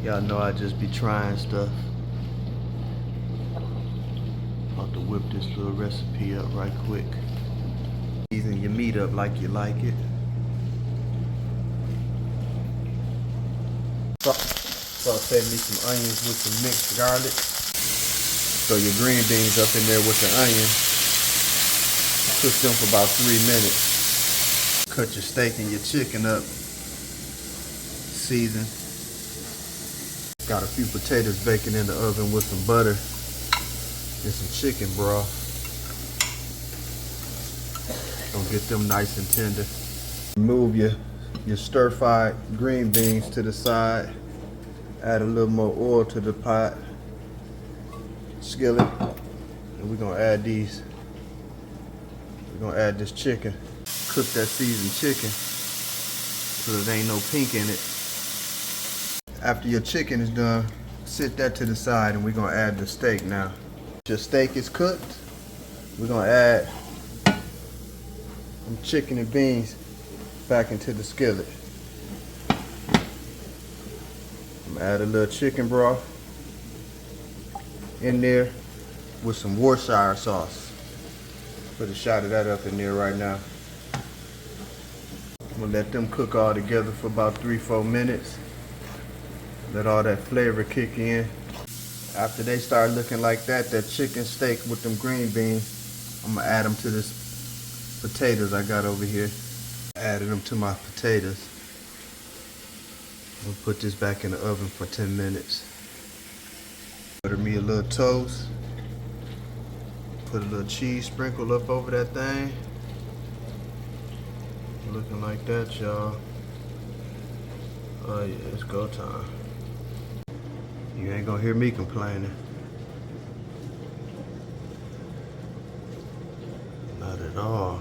Y'all know I just be trying stuff. About to whip this little recipe up right quick. Season your meat up like you like it. Saute me some onions with some mixed garlic. Throw your green beans up in there with the onion. Cook them for about 3 minutes. Cut your steak and your chicken up. Season. Got a few potatoes baking in the oven with some butter and some chicken broth. Gonna get them nice and tender. Move your stir-fried green beans to the side. Add a little more oil to the pot, skillet, and we're gonna add these. We're gonna add this chicken. Cook that seasoned chicken so there ain't no pink in it. After your chicken is done, sit that to the side and we're gonna add the steak now. Your steak is cooked. We're gonna add some chicken and beans back into the skillet. I'm gonna add a little chicken broth in there with some Worcestershire sauce. Put a shot of that up in there right now. I'm gonna let them cook all together for about 3-4 minutes. Let all that flavor kick in. After they start looking like that chicken steak with them green beans, I'm gonna add them to this potatoes I got over here. Added them to my potatoes. I'm gonna put this back in the oven for 10 minutes. Butter me a little toast. Put a little cheese sprinkle up over that thing. Looking like that, y'all. Oh yeah, it's go time. You ain't gonna hear me complaining. Not at all.